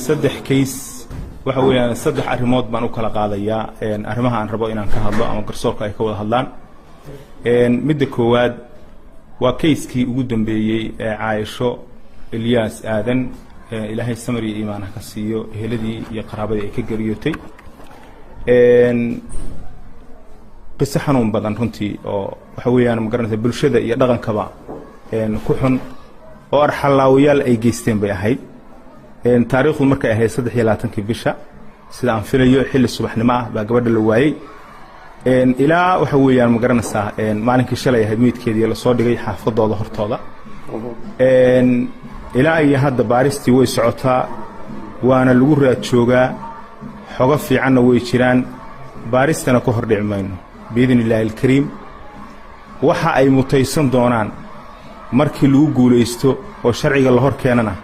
saddex case waxa weeyaan saddex arrimood baan u kala qaadayaa arrimaha aan rabo inaan ka hadlo ama garsoorka ay ka wada hadlaan midda koowaad waa case-kii ugu dambeeyey ee Caaisho Ilyas Aadan ilaahay samir iyo iimaan ka siiyo eheladii iyo qaraabadii ay ka geeriyootay qisa xanuun badan runtii oo waxa weeyaan magaranaysa bulshada iyo dhaqankaba ku xun oo arxalaawayaal ay geysteen bay ahayd taariikhdu markay ahayd 23 bisha sida aan filayo xilli subaxnimo ah baa gabadha la waayay ilaa waxa weeyaan magaranaysa maalinkii shalay ahayd meedkeedii la soo dhigay xaafadooda hortooda ilaa ay hadda baaristii way socotaa waana lagu raad joogaa xogo fiicanna way jiraan baaristana ku hor dhicmayno biidnillaahi alkariim waxa ay mutaysan doonaan markii lagu guulaysto oo sharciga la hor keenana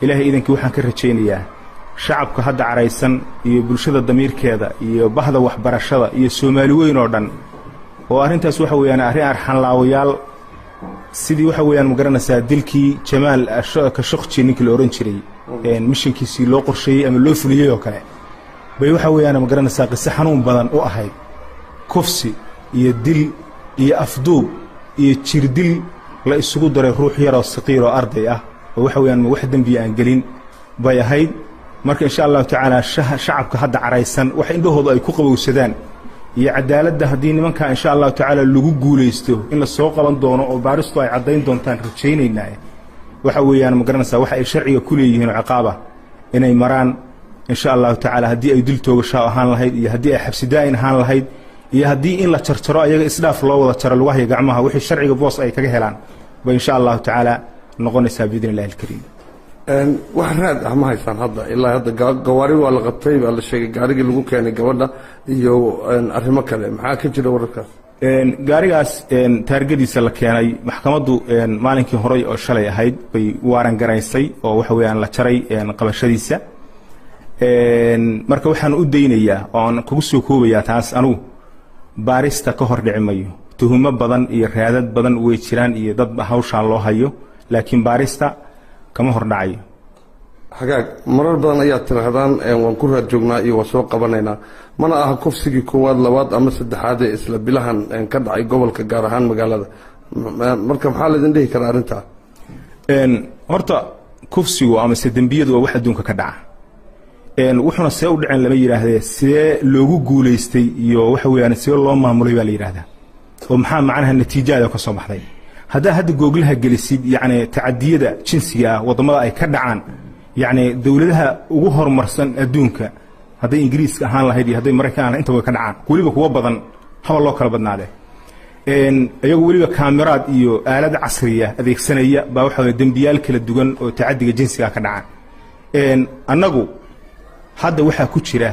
ilaahay idankii waxaan ka rajaynayaa shacabka hadda caraysan iyo bulshada damiirkeeda iyo bahda waxbarashada iyo Soomaali weyn oo dhan oo arrintaas waxa weeyaan arrin arxan laawayaal sidii waxa weeyaan magaranaysaa dilkii Jamaal Khashoggi ninkii la oran jiray mishinkiisii loo qorsheeyay ama loo fuliyay oo kale bay waxa weeyaan magaranaysaa qisa xanuun badan u ahayd kufsi iyo dil iyo afduub iyo jirdil la isugu daray ruux yar oo saqiir oo arday ah oo waxa weeyaan wax dambi aan gelin bay ahayd marka insha Allah taala shacabka hadda caraysan wax indhahooda ay ku qabowsadaan iyo cadaaladda hadii nimanka insha Allah taala lagu guulaysto in la soo qaban doono oo baaristu ay cadeyn doontaan rajaynaynaa waxa weeyaan magaranaysaa waxa ay sharciga ku leeyihiin ciqaaba inay maraan insha Allah taala hadii ay dil toogasho ahaan lahayd iyo hadii ay xabsi daa'in ahaan lahayd iyo hadii in la jarjaro ayaga isdhaaf loo wada jaro lugaha gacmaha wixii sharciga boos ay kaga helaan ba insha Allah taala noqonaysaa biidnillaahi alkariim wax raad ah ma haysan hadda ilaa hadda gawaari waa la qabtay baa la sheegay gaarigii lagu keenay gabadha iyo arrimo kale maxaa ka jira wararkaas gaarigaas taargadiisa la keenay maxkamaddu maalinkii hore oo shalay ahayd bay waaran garaysay oo waxa weeyaan la jaray qabashadiisa marka waxaan u deynayaa oo aan kugu soo koobayaa taas anigu baarista ka hor dhicimayo tuhumo badan iyo raadad badan way jiraan iyo dad hawshaan loo hayo laakiin baarista kama hor dhacayo hagaag marar badan ayaa tirahdaan waan ku raad joognaa iyo waa soo qabanaynaa mana aha kufsigii koowaad labaad ama saddexaad ee isla bilahan ka dhacay gobolka gaar ahaan magaalada marka maxaa la idin dhihi karaa arrintaa horta kufsigu ama dembiyadu waa wax adduunka ka dhaca wuxuuna see u dhaceen lama yiraahdee sidee loogu guulaystay iyo waxa weeyaan sidee loo maamulay baa la yiraahdaa oo maxaa macnaha natiijada ka soo baxday hadda googlaha gelisid yani taadiyada jinsiga wadamada ay ka dhacaan yani dawladaha ugu horumarsan adduunka haday Ingiriiska ahaan lahayd iyo haday Mareykanka inta way ka dhacaan waliba kuwa badan haba loo kala badnaadee ayagu waliba kaamiraad iyo aalad casriya adeegsanaya baa waxa dambiyaal kala duwan oo taadiga jinsiga ka dhacaan annagu hadda waxa ku jira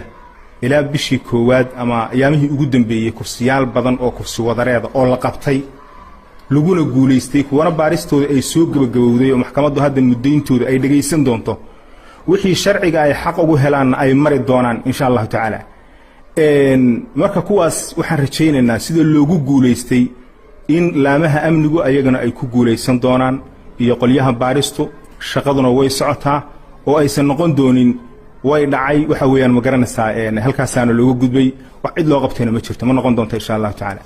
ilaa bishii koowaad ama ayaamihii ugu dambeeyay kufsiyaal badan oo kufsi wadareeda oo la qabtay laguna guulaystay kuwana baaristooda ay soo gabagabowday oo maxkamaddu hadda mudayntooda ay dhageysan doonto wixii sharciga ay xaq ugu helaan ay mari doonaan insha Allah taala marka kuwaas waxaan rajaynaynaa sida loogu guulaystay in laamaha amnigu ayagana ay ku guulaysan doonaan iyo qolyaha baaristu shaqaduna way socotaa oo aysan noqon doonin way dhacay waxa weeyaan magaranaysaa halkaasaana looga gudbay wax cid loo qabtayna ma jirto ma noqon doonto insha Allah taala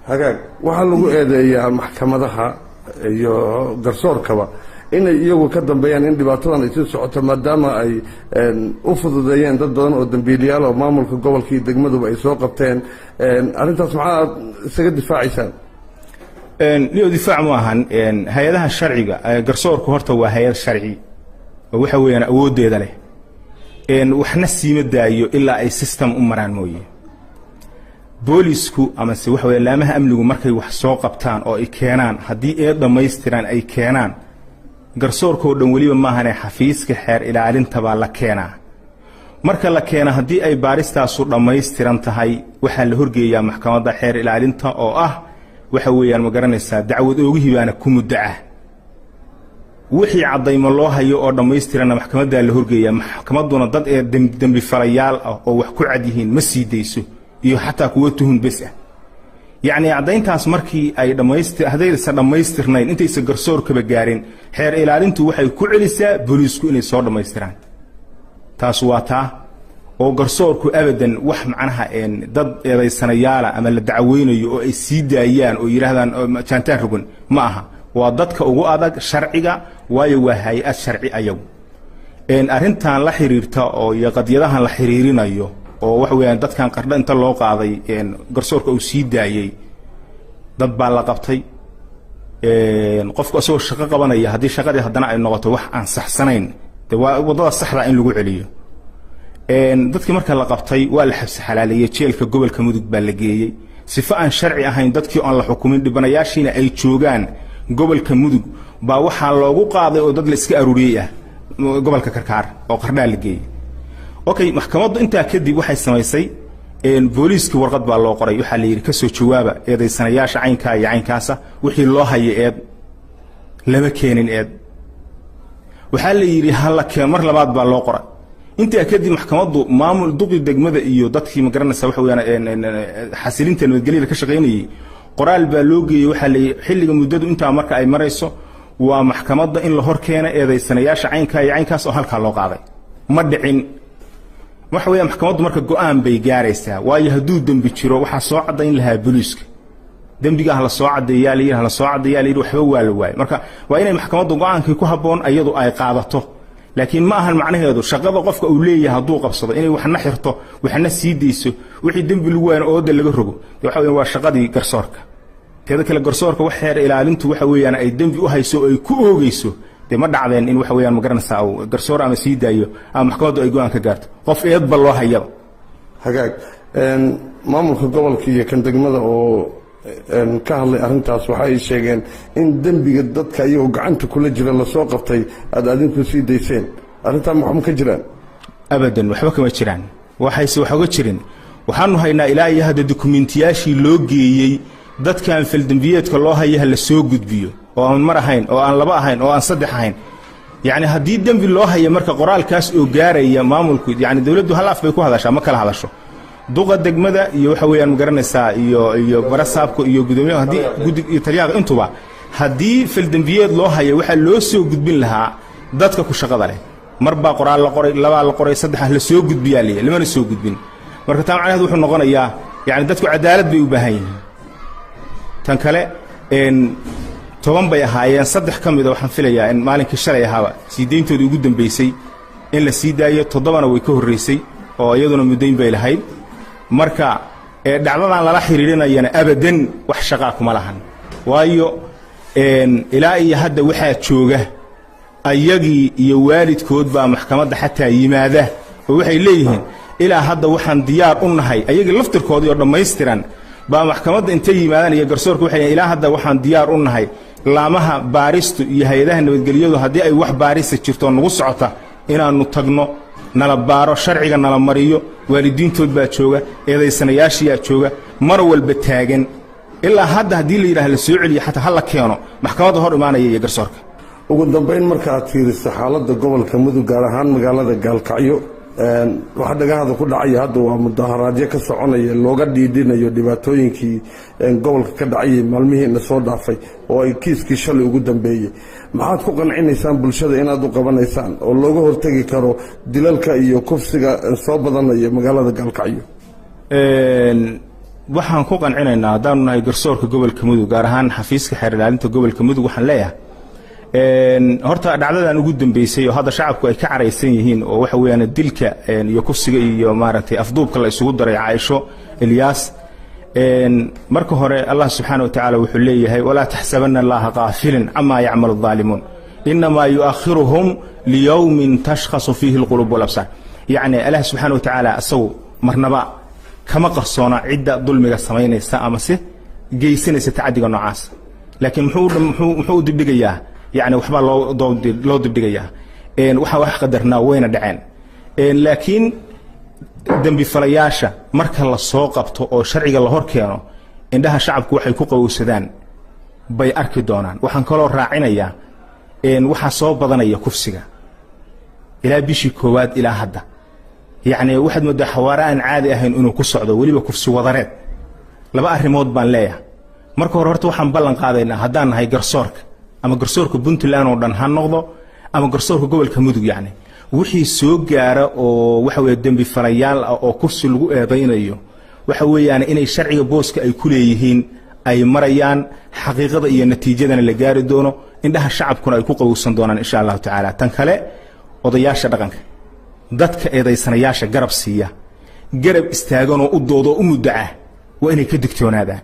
hagaag waxa lagu eedeeyaa maxkamadaha iyo garsoorkaba inay iyagu ka dambeeyaan in dhibaatadan ay soo socoto maadaama ay u fududeeyeen dad badan oo dambiilayaal oo maamulka gobolka iyo degmaduba ay soo qabteen arrintaas maxaa isaga difaacaysaan liyo difaac ma ahan hay'adaha sharciga garsoorku horta waa hay'ad sharci oo waxa weeyaan awoodeeda leh waxna siima daayo ilaa ay system u maraan mooyee boolisku ama se waxa weeyaan laamaha amnigu markay wax soo qabtaan oo ay keenaan hadii ay dhameystiraan ay keenaan garsoorka dhan waliba ma ahan xafiiska xeer ilaalinta baa la keenaa marka la keena hadii ay baaristaasu dhameystiran tahay waxa la horgeeyaa maxkamadda xeer ilaalinta oo ah waxa weeyaan ma garanaysaa dacwad oogu hibaana ku muddaca wixii cadaymo loo hayo oo dhameystiran maxkamadda la horgeeyaa maxkamadduna dad ee dambi falayaal ah oo wax ku cad yihiin ma sii deyso iyo xataa kuwa tuhun bes ah yacni caddayntaas markii ay haddaysan dhammaystirnayn intaysan garsoorkaba gaarin xeer ilaalintu waxay ku celisaa booliisku inay soo dhammaystiraan taas waa taa oo garsoorku abadan wax macnaha dad eedaysanayaala ama la dacweynayo oo ay sii daayaan oo yidhaahdaan jaantaan rogan ma aha waa dadka ugu adag sharciga waayo waa hay-ad sharci ayagu arrintan la xiriirta oo iyo qadyadahan la xiriirinayo oo waxa weeyaan dadkan qardho inta loo qaaday garsoorka uu sii daayey dad baa la qabtay qofku asagoo shaqo qabanaya haddii shaqadii haddana ay noqoto wax aan saxsanayn de waa waddada saxda in lagu celiyo dadkii marka la qabtay waa la xabsi xalaaleeyey jeelka gobolka mudug baa la geeyey sifo aan sharci ahayn dadkii oon la xukumin dhibanayaashiina ay joogaan gobolka mudug baa waxaa loogu qaaday oo dad la iska aruuriyey ah gobolka karkaar oo qardhaa la geeyey okay maxkamaddu intaa kadib waxay samaysay booliiskii warqad baa loo qoray waxaa la yidhi ka soo jawaaba eedaysanayaasha caynkaa iyo caynkaasa wixii loo haya eed lama keenin eed waxaa la yidhi hala keen mar labaad baa loo qoray intaa kadib maxkamaddu maamul duqi degmada iyo dadkii ma garanaysa waxa weeyaan xasilinta nabadgelyada ka shaqaynayay qoraal baa loo geeyey waxaa la yidhi xilliga muddadu intaa marka ay marayso waa maxkamadda in la hor keena eedaysanayaasha caynkaa iyo caynkaas oo halkaa loo qaaday ma dhicin waxa weeyaan maxkamaddu marka go'aan bay gaaraysaa waayo hadduu dembi jiro waxaa soo caddayn lahaa booliiska dembigaa hala soo caddeeyaa la yidhi hala soo caddeeyaa la yidhi waxba waa la waayey marka waa inay maxkamaddu go'aankii ku habboon iyadu ay qaadato laakiin ma ahan macnaheedu shaqada qofka uu leeyahay hadduu qabsado inay waxna xirto waxna sii dayso wixii dembi lagu waayana ooda laga rogo waxa weeyaan waa shaqadii garsoorka teeda kale garsoorka wax xeer ilaalintu waxa weeyaan ay dembi u hayso oo ay ku oogayso dee ma dhacdeen in waxa weeyaan ma garanaysaa garsoor ama sii daayo ama maxkamaddu ay go'aan ka gaarto qof eedba loo hayaba hagaag maamulka gobolka iyo kan degmada oo ka hadlay arrintaas waxa ay sheegeen in dembiga dadka iyagoo gacanta kula jira lasoo qabtay aad adinku sii dayseen arrintaan maxma ka jiraan abadan waxba kama jiraan waxayse wax uga jirin waxaanu haynaa ilaa iyo hadda dukumiintiyaashii loo geeyey dadkan faldembiyeedka loo haya la soo gudbiyo oo aan mar ahayn oo aan laba ahayn oo aan saddex ahayn yacni haddii dembi loo haya marka qoraalkaas oo gaaraya maamulku yacni dawladdu hal af bay ku hadashaa ma kala hadasho duqa degmada iyo waxa weeyaan ma garanaysaa iyo barasaabka iyo gudoomiyaha haddii guddiga iyo taliyaha intuba haddii faldembiyeed loo haya waxaa loo soo gudbin lahaa dadka ku shaqada leh mar baa qoraal la qoray labaa la qoray saddex la soo gudbiyaa leeyahay lamana soo gudbin marka taa macnaheedu wuxuu noqonayaa yacni dadku cadaalad bay u baahan yihiin tan kale toban bay ahaayeen saddex ka mida waxaan filayaa in maalinkii shalay ahaaba sii dayntoodii ugu dambaysay in la sii daayo toddobana way ka horraysay oo iyaduna muddayn bay lahayd marka dhacdadan lala xiriirinayana abadan wax shaqaa kuma lahan waayo ilaa iyo hadda waxaa jooga ayagii iyo waalidkood baa maxkamadda xataa yimaada oo waxay leeyihiin ilaa hadda waxaan diyaar u nahay ayagii laftirkoodii oo dhammaystiran baa maxkamadda intay yimaadaan iyo garsoorka waxay leeyihiin ilaa hadda waxaan diyaar u nahay laamaha baaristu iyo hay-adaha nabadgelyadu haddii ay wax baarisa jirto nagu socota inaannu tagno nala baaro sharciga nala mariyo waalidiintood baa jooga eedaysanayaashiyaa jooga mar walba taagan ilaa hadda haddii la yidhaah la soo celiyo xataa ha la keeno maxkamadda hor imaanaya iyo garsoorka ugu dambayn marka aad fiiriso xaaladda gobolka mudug gaar ahaan magaalada gaalkacyo waxa dhagahada ku dhacaya hadda waa mudaharaadyo ka soconaya looga dhiidhinayo dhibaatooyinkii gobolka ka dhacayay maalmihiina soo dhaafay oo ay kiiskii shalay ugu dambeeyey maxaad ku qancinaysaan bulshada inaad u qabanaysaan oo looga hortegi karo dilalka iyo kufsiga soo badanaya magaalada gaalkacyo waxaan ku qancinaynaa haddaanu nahay garsoorka gobolka mudug gaar ahaan xafiiska xeer ilaalinta gobolka mudug waxaan leeyahay horta dhacdadan ugu dambaysay oo hadda shacabku ay ka caraysan yihiin oo waxa weeyaan dilka iyo kufsiga iyo maaragtay afduubka la isugu daray Caaisho Ilyas marka hore Allah subhanahu wa ta'ala wuxuu leeyahay wala tahsabanna Allaha ghafilan amma ya'malu adh-dhalimun inma yu'akhiruhum liyawmin tashkhasu fihi al-qulub wal absar yani Allah subhanahu wa ta'ala asaw marnaba kama qarsoona cidda dulmiga sameynaysa ama si geysanaysa tacadiga noocaas laakiin muxuu dibdhigayaa يعني وحبا لو دبدغيا waxa wax qadarna wayna dhaceen laakiin dambi falayaasha marka la soo qabto oo sharciga la hor keeno indhaha shacabku waxay ku qowsadaan bay arki doonaan waxaan kaloo raacinayaa waxa soo badanaya kufsiga ilaa bishii koowaad ilaa hadda yani waxaad moodaa xawaaraan caadi ahayn inuu ku socdo waliba kufsi wadareed laba arrimood baan leeyahay marka hore horta waxaan ballan qaadaynaa haddaan nahay garsoorka ama garsoorka Puntland oo dhan ha noqdo ama garsoorka gobolka Mudug yacni wixii soo gaara oo waxa weeye dambi falayaal oo kursi lagu eedeynayo waxa weeyaan inay sharciga booska ay ku leeyihiin ay marayaan xaqiiqada iyo natiijadana la gaari doono indhaha shacabkuna ay ku qowsan doonaan insha Allah taala tan kale odayaasha dhaqanka dadka eedeysanayaasha garab siiya garab istaagan oo u doodo u muddaa waa inay ka digtoonaadaan